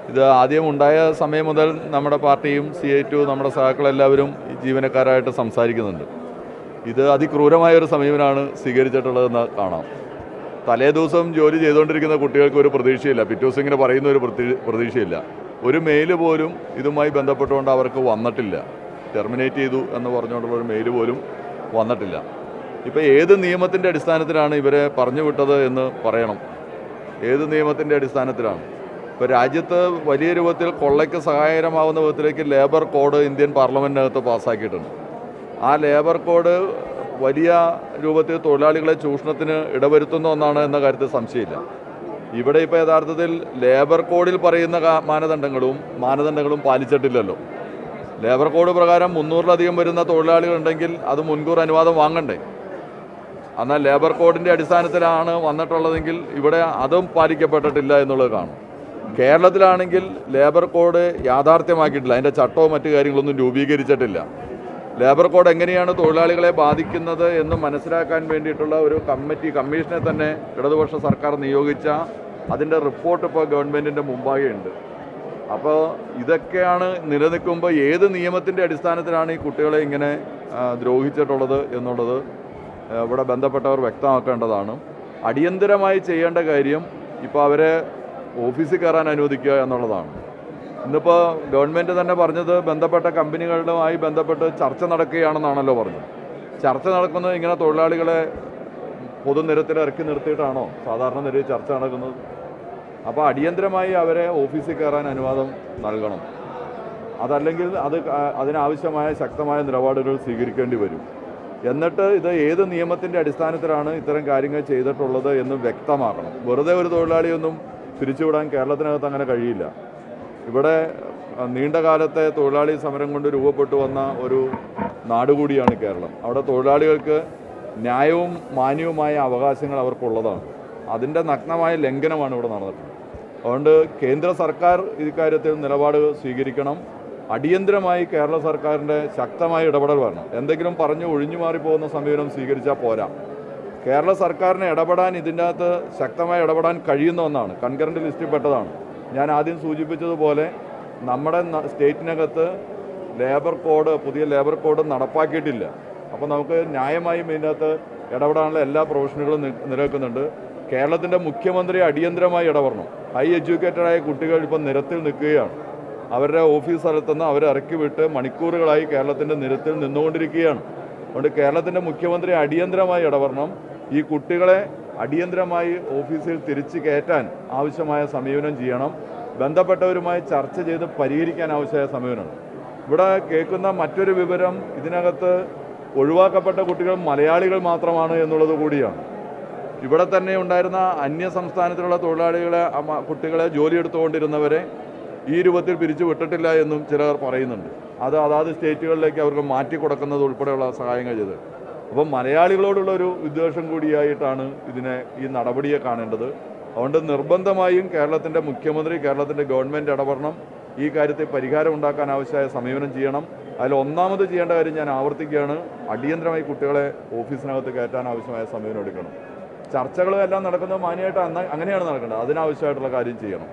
ഇത് ആദ്യം ഉണ്ടായ സമയം മുതൽ നമ്മുടെ പാർട്ടിയും CI2 നമ്മുടെ സഹാക്കളെല്ലാവരും ജീവനക്കാരായിട്ട് സംസാരിക്കുന്നുണ്ട്. ഇത് അതിക്രൂരമായ ഒരു സമീപനമാണ് സ്വീകരിച്ചിട്ടുള്ളതെന്ന് കാണാം. തലേ ദിവസം ജോലി ചെയ്തുകൊണ്ടിരിക്കുന്ന കുട്ടികൾക്ക് ഒരു പ്രതീക്ഷയില്ല, പിറ്റേ ദിവസം ഇങ്ങനെ പറയുന്ന ഒരു പ്രതീക്ഷയില്ല. ഒരു മെയിൽ പോലും ഇതുമായി ബന്ധപ്പെട്ടുകൊണ്ട് അവർക്ക് വന്നിട്ടില്ല. ടെർമിനേറ്റ് ചെയ്തു എന്ന് പറഞ്ഞുകൊണ്ടുള്ള ഒരു മെയിൽ പോലും വന്നിട്ടില്ല. ഇപ്പോൾ ഏത് നിയമത്തിൻ്റെ അടിസ്ഥാനത്തിലാണ് ഇവരെ പറഞ്ഞു വിട്ടത് എന്ന് പറയണം. ഏത് നിയമത്തിൻ്റെ അടിസ്ഥാനത്തിലാണ്? ഇപ്പോൾ രാജ്യത്ത് വലിയ രൂപത്തിൽ കൊള്ളയ്ക്ക് സഹായകരമാവുന്ന വിധത്തിലേക്ക് ലേബർ കോഡ് ഇന്ത്യൻ പാർലമെൻറ്റിനകത്ത് പാസ്സാക്കിയിട്ടുണ്ട്. ആ ലേബർ കോഡ് വലിയ രൂപത്തിൽ തൊഴിലാളികളെ ചൂഷണത്തിന് ഇടവരുത്തുന്ന ഒന്നാണ് എന്ന കാര്യത്തിൽ സംശയമില്ല. ഇവിടെ ഇപ്പോൾ യഥാർത്ഥത്തിൽ ലേബർ കോഡിൽ പറയുന്ന മാനദണ്ഡങ്ങളും പാലിച്ചിട്ടില്ലല്ലോ. ലേബർ കോഡ് പ്രകാരം 300-ലധികം വരുന്ന തൊഴിലാളികളുണ്ടെങ്കിൽ അത് മുൻകൂർ അനുവാദം വാങ്ങണ്ടേ? എന്നാൽ ലേബർ കോഡിൻ്റെ അടിസ്ഥാനത്തിലാണ് വന്നിട്ടുള്ളതെങ്കിൽ ഇവിടെ അതും പാലിക്കപ്പെട്ടിട്ടില്ല എന്നുള്ളത് കാണും. കേരളത്തിലാണെങ്കിൽ ലേബർ കോഡ് യാഥാർത്ഥ്യമാക്കിയിട്ടില്ല, അതിൻ്റെ ചട്ടവും മറ്റു കാര്യങ്ങളൊന്നും രൂപീകരിച്ചിട്ടില്ല. ലേബർ കോഡ് എങ്ങനെയാണ് തൊഴിലാളികളെ ബാധിക്കുന്നത് എന്ന് മനസ്സിലാക്കാൻ വേണ്ടിയിട്ടുള്ള ഒരു കമ്മീഷനെ തന്നെ ഇടതുപക്ഷ സർക്കാർ നിയോഗിച്ച അതിൻ്റെ റിപ്പോർട്ട് ഇപ്പോൾ ഗവൺമെൻറ്റിൻ്റെ മുമ്പാകെയുണ്ട്. അപ്പോൾ ഇതൊക്കെയാണ് നിലനിൽക്കുമ്പോൾ ഏത് നിയമത്തിൻ്റെ അടിസ്ഥാനത്തിലാണ് ഈ കുട്ടികളെ ഇങ്ങനെ ദ്രോഹിച്ചിട്ടുള്ളത് എന്നുള്ളത് ഇവിടെ ബന്ധപ്പെട്ടവർ വ്യക്തമാക്കേണ്ടതാണ്. അടിയന്തരമായി ചെയ്യേണ്ട കാര്യം ഇപ്പോൾ അവരെ ഓഫീസിൽ കയറാൻ അനുവദിക്കുക എന്നുള്ളതാണ്. ഇന്നിപ്പോൾ ഗവൺമെൻറ് തന്നെ പറഞ്ഞത് ബന്ധപ്പെട്ട കമ്പനികളുമായി ബന്ധപ്പെട്ട് ചർച്ച നടക്കുകയാണെന്നാണല്ലോ പറഞ്ഞത്. ചർച്ച നടക്കുന്നത് ഇങ്ങനെ തൊഴിലാളികളെ പൊതുനിരത്തിൽ ഇറക്കി നിർത്തിയിട്ടാണോ സാധാരണ നിലയിൽ ചർച്ച നടക്കുന്നത്? അപ്പോൾ അടിയന്തരമായി അവരെ ഓഫീസിൽ കയറാൻ അനുവാദം നൽകണം. അതല്ലെങ്കിൽ അതിനാവശ്യമായ ശക്തമായ നിലപാടുകൾ സ്വീകരിക്കേണ്ടി വരും. എന്നിട്ട് ഇത് ഏത് നിയമത്തിൻ്റെ അടിസ്ഥാനത്തിലാണ് ഇത്തരം കാര്യങ്ങൾ ചെയ്തിട്ടുള്ളത് എന്ന് വ്യക്തമാക്കണം. വെറുതെ ഒരു തൊഴിലാളിയൊന്നും പിരിച്ചുവിടാൻ കേരളത്തിനകത്ത് അങ്ങനെ കഴിയില്ല. ഇവിടെ നീണ്ട കാലത്തെ തൊഴിലാളി സമരം കൊണ്ട് രൂപപ്പെട്ടു വന്ന ഒരു നാടുകൂടിയാണ് കേരളം. അവിടെ തൊഴിലാളികൾക്ക് ന്യായവും മാന്യവുമായ അവകാശങ്ങൾ അവർക്കുള്ളതാണ്. അതിൻ്റെ നഗ്നമായ ലംഘനമാണ് ഇവിടെ നടന്നിട്ടുള്ളത്. അതുകൊണ്ട് കേന്ദ്ര സർക്കാർ ഇക്കാര്യത്തിൽ നിലപാട് സ്വീകരിക്കണം. അടിയന്തരമായി കേരള സർക്കാരിൻ്റെ ശക്തമായ ഇടപെടൽ വരണം. എന്തെങ്കിലും പറഞ്ഞ് ഒഴിഞ്ഞു മാറിപ്പോകുന്ന സമീപനം സ്വീകരിച്ചാൽ പോരാ. കേരള സർക്കാരിന് ഇടപെടാൻ ഇതിൻ്റെ അകത്ത് ശക്തമായി ഇടപെടാൻ കഴിയുന്ന ഒന്നാണ്. കൺകറൻറ്റ് ലിസ്റ്റിൽ പെട്ടതാണ്. ഞാൻ ആദ്യം സൂചിപ്പിച്ചതുപോലെ നമ്മുടെ സ്റ്റേറ്റിനകത്ത് പുതിയ ലേബർ കോഡ് നടപ്പാക്കിയിട്ടില്ല. അപ്പോൾ നമുക്ക് ന്യായമായും ഇതിനകത്ത് ഇടപെടാനുള്ള എല്ലാ പ്രൊഫഷനുകളും നിലനിൽക്കുന്നുണ്ട്. കേരളത്തിൻ്റെ മുഖ്യമന്ത്രി അടിയന്തരമായി ഇടപെടണം. ഹൈ എഡ്യൂക്കേറ്റഡായ കുട്ടികൾ ഇപ്പം നിരത്തിൽ നിൽക്കുകയാണ്. അവരുടെ ഓഫീസ് സ്ഥലത്തുനിന്ന് അവരെ ഇറക്കി വിട്ട് മണിക്കൂറുകളായി കേരളത്തിൻ്റെ നിരത്തിൽ നിന്നുകൊണ്ടിരിക്കുകയാണ്. അതുകൊണ്ട് കേരളത്തിൻ്റെ മുഖ്യമന്ത്രി അടിയന്തരമായി ഇടപെടണം. ഈ കുട്ടികളെ അടിയന്തരമായി ഓഫീസിൽ തിരിച്ച് കയറ്റാൻ ആവശ്യമായ സമീപനം ചെയ്യണം. ബന്ധപ്പെട്ടവരുമായി ചർച്ച ചെയ്ത് പരിഹരിക്കാൻ ആവശ്യമായ സമീപനമാണ്. ഇവിടെ കേൾക്കുന്ന മറ്റൊരു വിവരം, ഇതിനകത്ത് ഒഴിവാക്കപ്പെട്ട കുട്ടികൾ മലയാളികൾ മാത്രമാണ് എന്നുള്ളത് കൂടിയാണ്. ഇവിടെ തന്നെ ഉണ്ടായിരുന്ന അന്യ സംസ്ഥാനത്തിലുള്ള കുട്ടികളെ ജോലിയെടുത്തുകൊണ്ടിരുന്നവരെ ഈ രൂപത്തിൽ പിരിച്ചു വിട്ടിട്ടില്ല എന്നും ചിലർ പറയുന്നുണ്ട്. അതാത് സ്റ്റേറ്റുകളിലേക്ക് അവർക്ക് മാറ്റി കൊടുക്കുന്നത് ഉൾപ്പെടെയുള്ള സഹായങ്ങൾ ചെയ്ത്. അപ്പം മലയാളികളോടുള്ളൊരു വിദ്വേഷം കൂടിയായിട്ടാണ് ഈ നടപടിയെ കാണേണ്ടത്. അതുകൊണ്ട് നിർബന്ധമായും കേരളത്തിൻ്റെ മുഖ്യമന്ത്രി, കേരളത്തിൻ്റെ ഗവൺമെൻറ് ഇടപെടണം. ഈ കാര്യത്തിൽ പരിഹാരം ഉണ്ടാക്കാൻ ആവശ്യമായ സമീപനം ചെയ്യണം. അതിൽ ഒന്നാമത് ചെയ്യേണ്ട കാര്യം ഞാൻ ആവർത്തിക്കുകയാണ്, അടിയന്തരമായി കുട്ടികളെ ഓഫീസിനകത്ത് കയറ്റാൻ ആവശ്യമായ സമീപനം എടുക്കണം. ചർച്ചകളും എല്ലാം നടക്കുന്നത് മാന്യമായിട്ട് അങ്ങനെയാണ് നടക്കേണ്ടത്. അതിനാവശ്യമായിട്ടുള്ള കാര്യം ചെയ്യണം.